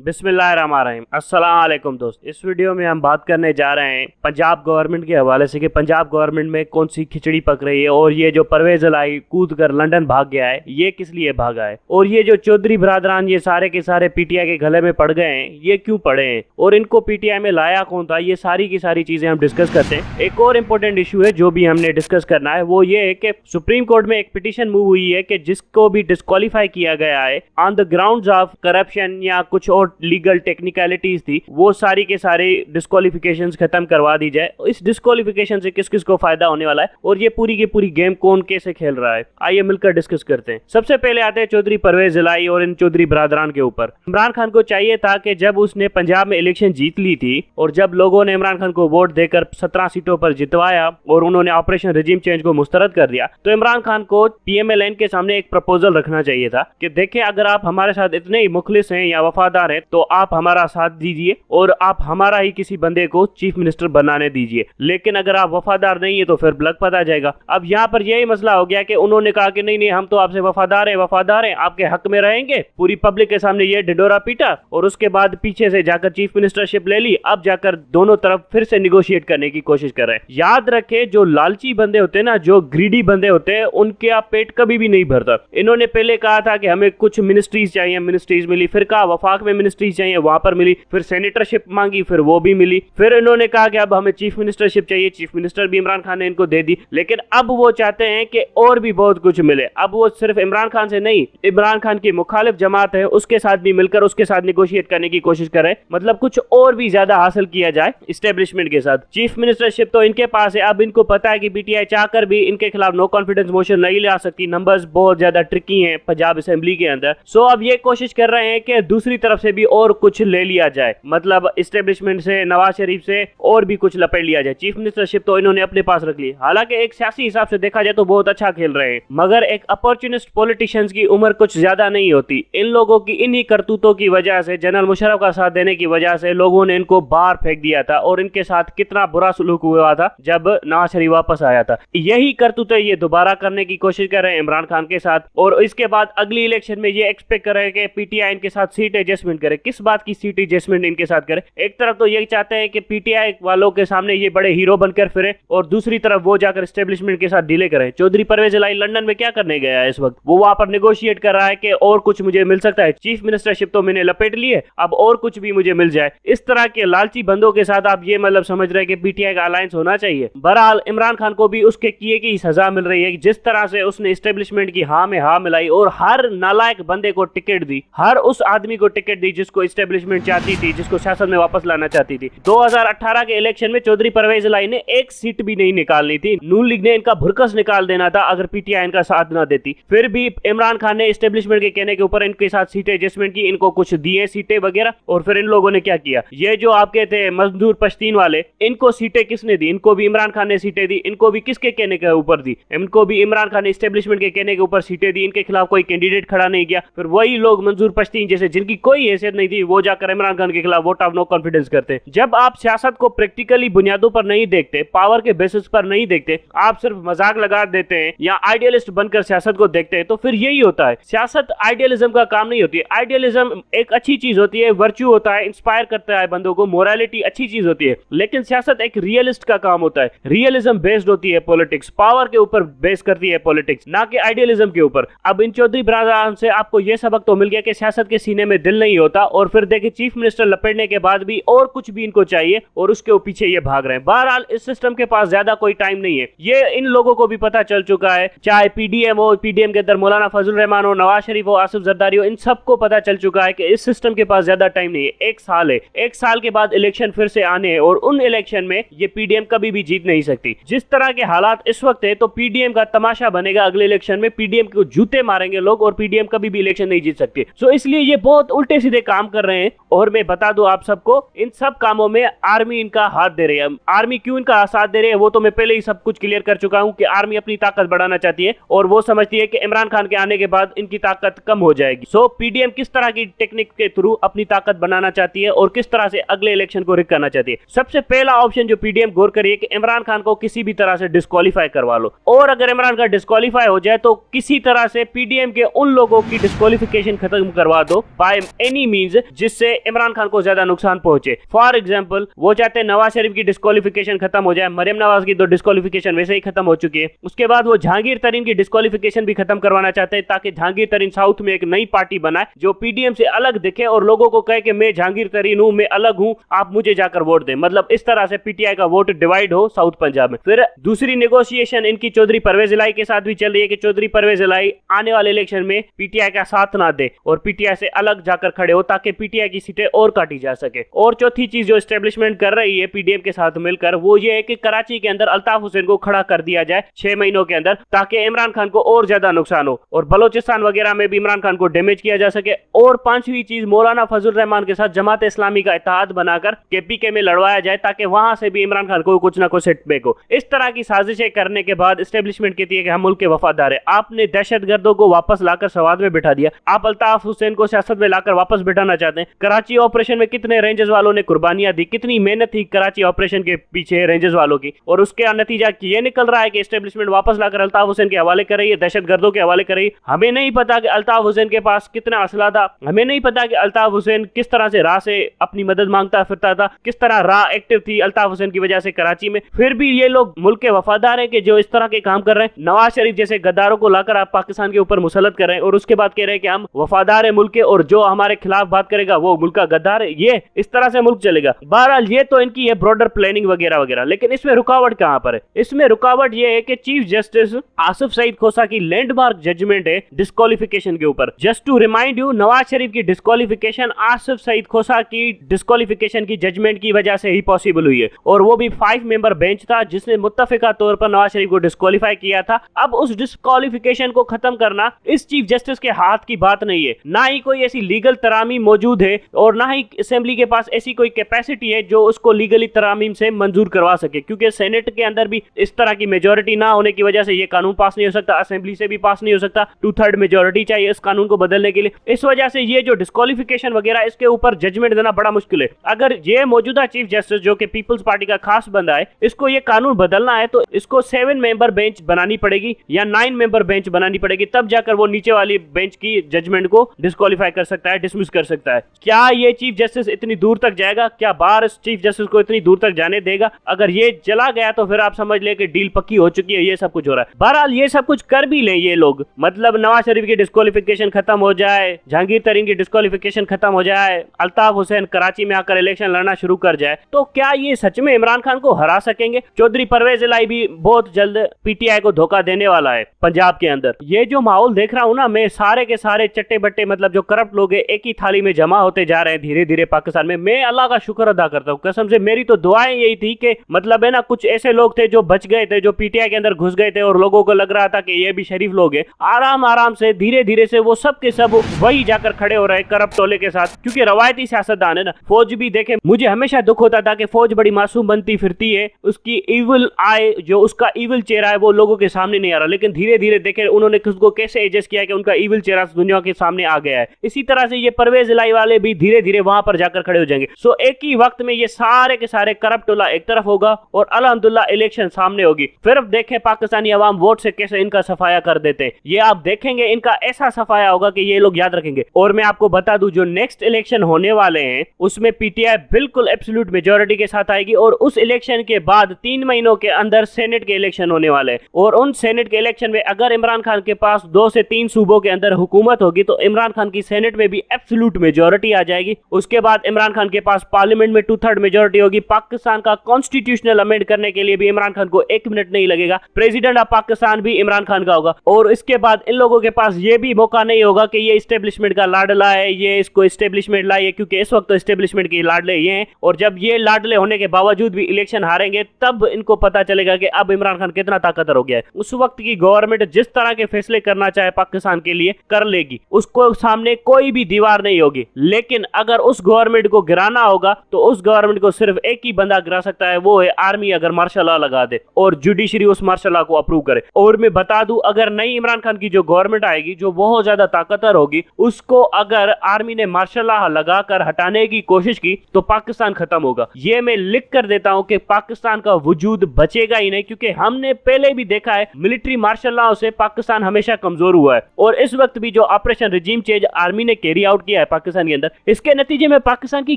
बिस्मिल्लाहिर्रहमानिर्रहीम। अस्सलाम वालेकुम दोस्त। इस वीडियो में हम बात करने जा रहे हैं पंजाब गवर्नमेंट के हवाले से कि पंजाब गवर्नमेंट में कौन सी खिचड़ी पक रही है और ये जो परवेज इलाही कूद कर लंदन भाग गया है ये किस लिए भागा है, और ये जो चौधरी बरादरान ये सारे के सारे पीटीआई के गले में पड़ गए हैं ये क्यों पड़े हैं और इनको पीटीआई में लाया कौन था, ये सारी की सारी चीजें हम डिस्कस करते हैं। एक और इम्पोर्टेंट इशू है जो भी हमने डिस्कस करना है वो ये है कि सुप्रीम कोर्ट में एक पिटीशन मूव हुई है कि जिसको भी डिस्क्वालीफाई किया गया है on the grounds of corruption या कुछ और लीगल टेक्निकलिटीज थी, वो सारी के सारे डिस्क्वालिफिकेशंस खत्म करवा दी जाए। इस डिस्क्वालिफिकेशन से किस किस को फायदा होने वाला है और ये पूरी की पूरी गेम कौन कैसे खेल रहा है, आइए मिलकर डिस्कस करते हैं। सबसे पहले आते हैं चौधरी परवेज इलाही और इन चौधरी बरादरान के ऊपर। इमरान खान को चाहिए था कि जब उसने पंजाब में इलेक्शन जीत ली थी और जब लोगों ने इमरान खान को वोट देकर 17 सीटों पर जितवाया और उन्होंने ऑपरेशन रिजीम चेंज को मुस्तरद कर दिया, तो इमरान खान को पीएमएलएन के सामने एक प्रपोजल रखना चाहिए था कि देखें अगर आप हमारे साथ इतने ही मुखलिस हैं या वफादार हैं तो आप हमारा साथ दीजिए और आप हमारा ही किसी बंदे को चीफ मिनिस्टर बनाने दीजिए, लेकिन अगर आप वफादार नहीं है तो फिर ब्लग पता जाएगा। अब यहाँ पर यही मसला हो गया कि उन्होंने कहा कि नहीं नहीं हम तो आपसे वफादार है आपके हक में रहेंगे, पूरी पब्लिक के सामने ये ढिढोरा पीटा और उसके बाद पीछे से जाकर चीफ मिनिस्टरशिप ले ली। अब जाकर दोनों तरफ फिर से निगोशिएट करने की कोशिश कर रहे हैं। याद रखे जो लालची बंदे होते हैं ना, जो ग्रीडी बंदे होते हैं, उनके आप पेट कभी भी नहीं भरता। इन्होंने पहले कहा था कि हमें कुछ मिनिस्ट्रीज चाहिए, मिनिस्ट्रीज मिली, फिर कहा वफाक में मिनिस्ट्रीज चाहिए, वहां पर मिली, फिर सेनेटरशिप मांगी, फिर वो भी मिली, फिर इन्होंने कहा कि अब हमें चीफ मिनिस्टरशिप चाहिए, चीफ मिनिस्टर भी इमरान खान ने इनको दे दी, लेकिन अब वो चाहते हैं कि और भी बहुत कुछ मिले। अब वो सिर्फ इमरान खान से नहीं, इमरान खान की मुखालिफ जमात है उसके साथ भी मिलकर उसके साथ निगोशिएट करने की कोशिश कर रहे हैं, मतलब कुछ और भी ज्यादा हासिल किया जाए इस्टेब्लिशमेंट के साथ। चीफ मिनिस्टरशिप तो इनके पास है, अब इनको पता है कि पीटीआई चाहकर भी इनके खिलाफ नो कॉन्फिडेंस मोशन नहीं ला सकती, नंबर्स बहुत ज्यादा ट्रिकी हैं पंजाब असेंबली के अंदर। सो अब ये कोशिश कर रहे हैं कि दूसरी तरफ से भी और कुछ ले लिया जाए, मतलब इस्टेब्लिशमेंट से, नवाज शरीफ से और भी कुछ लपेट लिया जाए। चीफ मिनिस्टरशिप तो इन्होंने अपने पास रख ली, हालांकि एक सियासी हिसाब से देखा जाए तो बहुत अच्छा खेल रहे हैं, मगर एक अपॉर्चुनिस्ट पॉलिटिशियंस की उम्र कुछ ज्यादा नहीं होती। इन लोगों की इन्हीं करतूतों की वजह से, जनरल मुशर्रफ का साथ देने की वजह से लोगों ने इनको बाहर फेंक दिया था और इनके साथ कितना बुरा सलूक हुआ था जब नवाज शरीफ वापस आया था। यही करतूतें ये दोबारा करने की कोशिश कर रहे हैं इमरान खान के साथ, और इसके बाद अगली इलेक्शन में ये एक्सपेक्ट कर रहे हैं कि पीटीआई इनके साथ सीट एडजस्टमेंट करे। किस बात की सीट एडजस्टमेंट इनके साथ करे? एक तरफ तो ये चाहते हैं कि पीटीआई वालों के सामने ये बड़े हीरो बनकर फिरे और दूसरी तरफ वो जाकर एस्टेब्लिशमेंट के साथ डीले करें। चौधरी परवेज इलाही लंदन में क्या करने गया है इस वक्त? वो वहां पर नेगोशिएट कर रहा है कि और कुछ मुझे मिल सकता है, चीफ मिनिस्टरशिप तो मैंने लपेट ली है, अब और कुछ भी मुझे मिल जाए। इस तरह के लालची बंदों के साथ आप ये मतलब समझ रहे हैं कि पीटीआई का अलायंस होना चाहिए। बहरहाल इमरान खान को भी उसके किए की सजा मिल रही है, जिस तरह से उसने एस्टेब्लिशमेंट की हाँ में हाँ मिलाई और हर नालायक बंदे को टिकट दी, हर उस आदमी को टिकट दी जिसको एस्टेब्लिशमेंट चाहती थी, जिसको सियासत में वापस लाना चाहती थी। 2018 के इलेक्शन में चौधरी परवेज इलाही ने एक सीट भी नहीं निकालनी थी, नून लीग ने इनका भुरकस निकाल देना था अगर पीटीआई इनका साथ ना देती। फिर भी इमरान खान ने एस्टेब्लिशमेंट के कहने के ऊपर इनके साथ सीटें एडजस्टमेंट की, इनको कुछ दिए सीटें वगैरह, और फिर इन लोगों ने क्या किया, ये जो आपके थे मजदूर पश्तीन वाले, इनको सीटें किसने दी? इनको भी इमरान खान ने सीटें दी। इनको भी किसके कहने के ऊपर दी? इनको भी इमरान खान ने एस्टेब्लिशमेंट के कहने के ऊपर सीटें दी। इनके खिलाफ कोई कैंडिडेट खड़ा नहीं किया। फिर वही लोग मंजूर पश्तीन जैसे जिनकी कोई हैसियत नहीं थी वो जाकर इमरान खान के खिलाफ वोट ऑफ नो कॉन्फिडेंस करते। जब आप सियासत को प्रैक्टिकली बुनियादों पर नहीं देखते, पावर के बेसिस पर नहीं देखते, आप सिर्फ मजाक लगा देते हैं या आइडियलिस्ट बनकर सियासत को देखते हैं, तो फिर यही होता है। सियासत आइडियलिज्म का काम नहीं होती है। आइडियलिज्म एक अच्छी चीज होती है, वर्च्यू होता है, इंस्पायर करता है बंदों को, मोरालिटी अच्छी चीज होती है, लेकिन सियासत एक रियलिस्ट का काम होता है। रियलिज्म बेस्ड होती है पॉलिटिक्स, पावर के ऊपर बेस करती है पॉलिटिक्स, ना कि आइडियलिज्म के ऊपर। अब इन चौधरी बरादरान से आपको यह सबक तो मिल गया कि सियासत के सीने में दिल नहीं होता, और फिर देखिए चीफ मिनिस्टर लपेटने के बाद भी और कुछ भी इनको चाहिए और उसके पीछे ये भाग रहे हैं। बहरहाल इस सिस्टम के पास ज्यादा कोई टाइम नहीं है, ये इन लोगों को भी पता चल चुका है, चाहे पीडीएम हो, पीडीएम के अंदर मौलाना फजल रहमान हो, नवाज शरीफ हो, आसिफ जरदारी हो, इन सबको पता चल चुका है कि इस सिस्टम के पास ज्यादा टाइम नहीं है। एक साल है, एक साल के बाद इलेक्शन फिर से आने हैं और उन इलेक्शन में ये पीडीएम कभी भी जीत नहीं सकती। जिस तरह के हालात इस वक्त है तो पीडीएम का तमाशा बनेगा अगले इलेक्शन में, पीडीएम को जूते मारेंगे लोग और पीडीएम कभी भी इलेक्शन नहीं जीत सकती। सो इसलिए ये बहुत उल्टे सीधे काम कर रहे हैं, और मैं बता दूं आप सबको, इन सब कामों में आर्मी इनका हाथ दे रही है। आर्मी क्यों इनका साथ दे रही है वो तो मैं पहले ही सब कुछ क्लियर कर चुका हूं कि आर्मी अपनी ताकत बढ़ाना चाहती है और वो समझती है कि इमरान खान के आने के बाद इनकी ताकत कम हो जाएगी। सो पीडीएम किस तरह की टेक्निक के थ्रू अपनी ताकत बनाना चाहती है और किस तरह से अगले इलेक्शन को रिक करना चाहती है। सबसे पहला ऑप्शन जो पीडीएम गौर करिए कि इमरान खान को किसी भी तरह से डिस्क्वालीफाई करवा लो, और अगर इमरान खान डिस्क्वालीफाई हो जाए तो किसी तरह से पीडीएम के उन लोगों की डिस्क्वालिफिकेशन खत्म करवा दो बाय एनी मीन्स जिससे इमरान खान को ज्यादा नुकसान पहुंचे। फॉर एग्जाम्पल वो चाहते हैं नवाज शरीफ की डिस्क्वालिफिकेशन खत्म हो जाए, मरियम नवाज की तो डिस्क्वालिफिकेशन वैसे ही खत्म हो चुकी है। उसके बाद वो जहांगीर तरीन की डिस्क्वालिफिकेशन भी खत्म करवाना चाहते हैं ताकि जहांगीर तरीन साउथ में एक नई पार्टी बनाए जो पीडीएम से अलग दिखे और लोगों को कहे कि मैं जहांगीर तरीन हूं, मैं अलग हूं, आप मुझे जाकर वोट दें। मतलब इस तरह से पीटीआई का वोट डिवाइड हो साउथ पंजाब में। फिर दूसरी नेगोशिएशन इनकी चौधरी परवेज इलाही के साथ भी चल रही है कि चौधरी परवेज इलाही आने वाले इलेक्शन में पीटीआई का साथ ना दे और पीटीआई से अलग जाकर खड़े हो ताकि पीटीआई की सीटें और काटी जा सके। और चौथी चीज जो एस्टेब्लिशमेंट कर रही है पीडीएम के साथ मिलकर वो ये है कि कराची के अंदर अल्ताफ हुसैन को खड़ा कर दिया जाए 6 महीनों के अंदर ताकि इमरान खान को और ज्यादा नुकसान हो और बलोचिस्तान वगैरह में भी इमरान खान को डैमेज किया जा सके। और पांचवी चीज मौलाना फजल रहमान के साथ जमात इस्लामी का इत्तेहाद बनाकर केपीके में लड़वाया जाए ताकि वहां से भी इमरान खान को कुछ ना कुछ सेटबैक हो। इस तरह की साजिशें करने के बाद एस्टेब्लिशमेंट कहती है कि हम मुल्क के वफादार है। आपने दहशतगर्दों को वापस लाकर सवाद में बिठा दिया, आप अल्ताफ हुसैन को सियासत में लाकर वापस बिठाना चाहते हैं। कराची ऑपरेशन में कितने रेंजर्स वालों ने कुर्बानियां दी, कितनी मेहनत थी कराची ऑपरेशन के पीछे रेंजर्स वालों की, और उसके नतीजा ये निकल रहा है कि एस्टेब्लिशमेंट वापस लाकर अल्ताफ हुसैन के हवाले कर रही है, दहशतगर्दों के हवाले कर रही है। हमें नहीं पता कि अल्ताफ हुसैन के पास कितना असला था, हमें नहीं पता कि अल्ताफ हुसैन किस तरह से राह से अपनी मदद मांगता फिरता था, किस तरह राह एक्टिव थी अल्ताफ हुसैन की वजह से कराची में। फिर भी ये लोग मुल्क के वफादार हैं कि जो इस तरह के काम कर रहे हैं। नवाज शरीफ जैसे गद्दारों को लाकर आप पाकिस्तान के ऊपर मुसल्लत कर रहे हैं और उसके बाद कह रहे हैं कि हम वफादार है मुल्क के और जो हमारे खिलाफ बात करेगा वो मुल्क का गद्दार है। ये इस तरह से मुल्क चलेगा। बहरहाल ये तो इनकी है ब्रॉडर प्लानिंग वगैरह वगैरह, लेकिन इसमें रुकावट कहां पर है? इसमें रुकावट ये है कि चीफ जस्टिस आसिफ सईद खोसा की लैंडमार्क जजमेंट है डिस्क्वालिफिकेशन के ऊपर। Just to remind you, Nawaz Sharif की डिस्क्वालिफिकेशन आसिफ सईद खोसा की डिस्क्वालिफिकेशन की जजमेंट की वजह से ही पॉसिबल हुई है और वो भी 5 मेंबर बेंच था जिसने मुत्तफिका तौर पर नवाज शरीफ को डिस्क्वालीफाई किया था। अब उस डिस्क्वालिफिकेशन को खत्म करना इस चीफ जस्टिस के हाथ की बात नहीं है, ना ही कोई ऐसी लीगल तरामीम मौजूद है और ना ही असेंबली के पास ऐसी कोई कैपेसिटी है जो उसको लीगली तरामीम से मंजूर करवा सके, क्योंकि सेनेट के अंदर भी इस तरह की मेजोरिटी ना होने की वजह से ये कानून पास नहीं हो सकता, असेंबली से भी पास नहीं हो सकता, 2/3 मेजोरिटी चाहिए इस कानून को बदलने के लिए। इस वजह से ये जो डिस्क्वालिफिकेशन वगैरह इसके ऊपर जजमेंट देना बड़ा मुश्किल है। अगर ये मौजूदा चीफ जस्टिस जो कि पीपल्स पार्टी का खास बंदा है, इसको ये कानून बदलना है तो इसको 7 मेंबर बेंच बनानी पड़ेगी या 9 मेंबर बेंच बनानी पड़ेगी, तब जाकर वो नीचे वाली बेंच की जजमेंट को डिस्क्वालीफाई कर सकता है, डिसमिस कर सकता है। क्या ये चीफ जस्टिस इतनी दूर तक जाएगा? क्या बार इस चीफ जस्टिस को इतनी दूर तक जाने देगा? अगर ये चला गया तो फिर आप समझ ले कि डील पक्की हो चुकी है, ये सब कुछ हो रहा है। बहरहाल ये सब कुछ कर भी ले ये लोग, मतलब नवाज शरीफ की डिस्क्वालिफिकेशन खत्म हो जाए, जहांगीर तरीन की डिस्क्वालिफिकेशन खत्म हो जाए, अल्ताफ हुसैन कराची में आकर इलेक्शन लड़ना शुरू कर जाए, तो क्या ये सच में इमरान खान को हरा सकेंगे? चौधरी परवेज इलाही भी बहुत जल्द पीटीआई को धोखा देने वाला है पंजाब के अंदर। ये जो माहौल देख रहा हूं ना मैं, सारे के सारे चट्टे बट्टे मतलब जो करप्ट लोग हैं एक ही थाली में जमा होते जा रहे हैं धीरे धीरे पाकिस्तान में। मैं अल्लाह का शुक्र अदा करता हूँ कसम से, मेरी तो दुआएं यही थी कि मतलब है ना कुछ ऐसे लोग थे जो बच गए थे, जो पीटीआई के अंदर घुस गए थे और लोगों को लग रहा था कि ये भी शरीफ लोग हैं, आराम आराम से धीरे धीरे से वो सब के सब वही जाकर खड़े हो रहे करप्ट टोले के साथ, क्योंकि रवायती सियासतदान है ना। फौज भी देखे, मुझे हमेशा दुख होता था कि फौज बड़ी मासूम बनती फिरती है, उसकी इविल आई जो उसका इविल चेहरा है वो लोगों के सामने नहीं आ रहा, लेकिन धीरे धीरे देखे उन्होंने उसको कैसे एडजस्ट किया कि उनका इविल चेहरा दुनिया के सामने आ गया है। इसी तरह से ये परवेज इलाही वाले भी धीरे धीरे वहां पर जाकर खड़े हो जाएंगे। सो एक ही वक्त में ये सारे के सारे करप्ट टोला एक तरफ होगा और अल्हम्दुलिल्लाह इलेक्शन सामने होगी। फिर देखें पाकिस्तानी अवाम वोट से कैसे इनका सफाया कर देते हैं, ये आप देखेंगे इनका ऐसा सफाया होगा कि ये लोग याद रखेंगे। और मैं आपको बता दूं जो नेक्स्ट इलेक्शन होने वाले हैं उसमें पीटीआई बिल्कुल एब्सोल्यूट मेजोरिटी के साथ आएगी और उस इलेक्शन के बाद 3 महीनों के अंदर सेनेट के इलेक्शन होने वाले हैं और उन सेनेट के इलेक्शन में अगर इमरान खान के पास 2 से 3 सूबों के अंदर हुकूमत होगी तो इमरान खान की सेनेट में भी एब्सोल्यूट मेजोरिटी आ जाएगी। उसके बाद इमरान खान के पास पार्लियामेंट में 2/3 मेजोरिटी होगी। पाकिस्तान का कॉन्स्टिट्यूशनल अमेंड करने के लिए भी इमरान खान को 1 मिनट नहीं लगेगा। प्रेसिडेंट ऑफ पाकिस्तान भी इमरान खान का होगा और इसके बाद इन लोगों के पास ये भी मौका नहीं होगा कि ये इस्टेब्लिशमेंट का लाडला है, ये इसको इस्टेब्लिशमेंट लाइए, क्योंकि इस वक्त तो इस्टेब्लिशमेंट के लाडले ये हैं और जब ये लाडले होने के बावजूद भी इलेक्शन हारेंगे तब इनको पता चलेगा कि अब इमरान खान कितना ताकतवर हो गया है। उस वक्त की गवर्नमेंट जिस तरह के फैसले करना चाहे पाकिस्तान के लिए कर लेगी, उसको सामने कोई भी दीवार नहीं होगी। लेकिन अगर उस गवर्नमेंट को गिराना होगा तो उस गवर्नमेंट को सिर्फ एक ही बंदा गिरा सकता है, वो है आर्मी। अगर मार्शल लॉ लगा दे और जुडिशरी उस मार्शल लॉ को अप्रूव करे। और मैं बता दूं अगर नई इमरान खान की जो गवर्नमेंट आएगी जो बहुत ज्यादा ताकतवर होगी, उसको अगर आर्मी ने मार्शल लॉ लगाकर हटाने की कोशिश की तो पाकिस्तान खत्म होगा। ये मैं लिख कर देता हूं कि पाकिस्तान का वजूद बचेगा ही नहीं, क्योंकि हमने पहले भी देखा है मिलिट्री मार्शल लॉ से पाकिस्तान हमेशा कमजोर हुआ है। और इस वक्त भी जो ऑपरेशन रिजीम चेंज आर्मी ने कैरी आउट किया है पाकिस्तान के अंदर। इसके नतीजे में पाकिस्तान की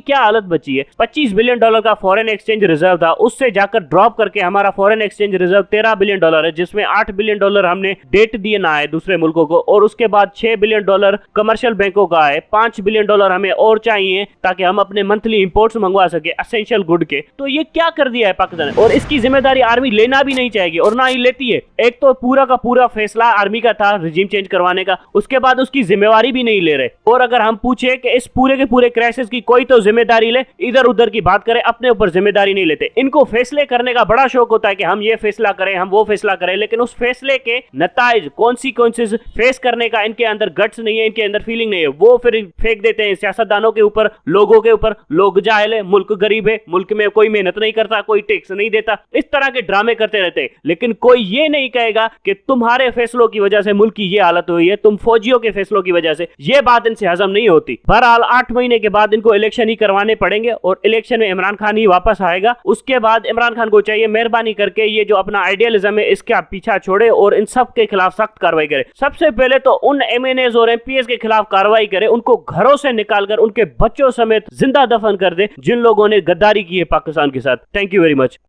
क्या हालत बची है? $25 बिलियन का फॉरेन एक्सचेंज रिजर्व था, उससे जाकर ड्रॉप करके हमारा फॉरेन एक्सचेंज रिजर्व $13 बिलियन है, जिसमें $8 बिलियन हमने डेट दिए ना है दूसरे मुल्कों को, और उसके बाद $6 बिलियन कमर्शियल बैंकों का है। $5 बिलियन हमें और चाहिए ताकि हम अपने मंथली इंपोर्ट्स मंगवा सके एसेंशियल गुड के। तो ये क्या कर दिया है पाकिस्तान ने, और इसकी जिम्मेदारी आर्मी लेना भी नहीं चाहेगी और ना ही लेती है। एक तो पूरा का पूरा फैसला आर्मी का था रिजीम चेंज करवाने का, उसके बाद उसकी जिम्मेवारी भी नहीं ले रहे। और अगर हम पूछे कि इस पूरे के पूरे क्राइसिस की कोई तो जिम्मेदारी ले, इधर उधर की बात करे, अपने ऊपर जिम्मेदारी नहीं लेते। इनको फैसले करने का बड़ा शौक होता है कि हम ये फैसला करें, हम वो फैसला करें, लेकिन उस फैसले के नताइज कॉन्सिक्वेंसेस फेस करने का इनके अंदर गट्स नहीं है, इनके अंदर फीलिंग नहीं है। वो फिर फेंक देते हैं सियासतदानों के ऊपर, लोगों के ऊपर। लोग जाहिल है, मुल्क गरीब है, मुल्क में कोई मेहनत नहीं करता, कोई टैक्स नहीं देता, इस तरह के ड्रामे करते रहते हैं। लेकिन कोई ये नहीं कहेगा कि तुम्हारे फैसलों की वजह से मुल्क की ये हालत हुई है, तुम फौजियों के फैसलों की वजह से। ये बात इनसे हजम नहीं होती। बहरहाल 8 महीने के बाद इनको इलेक्शन ही करवाने पड़ेंगे और इलेक्शन में इमरान खान ही वापस आएगा। उसके बाद इमरान खान को चाहिए मेहरबानी करके ये जो अपना आइडियलिज्म है इसका पीछा छोड़े और इन सब के खिलाफ सख्त कार्रवाई करे। सबसे पहले तो उन MNAs और MPs के खिलाफ कार्रवाई करे, उनको घरों से निकालकर उनके बच्चों समेत जिंदा दफन कर दे जिन लोगों ने गद्दारी की है पाकिस्तान के साथ। Thank you very much.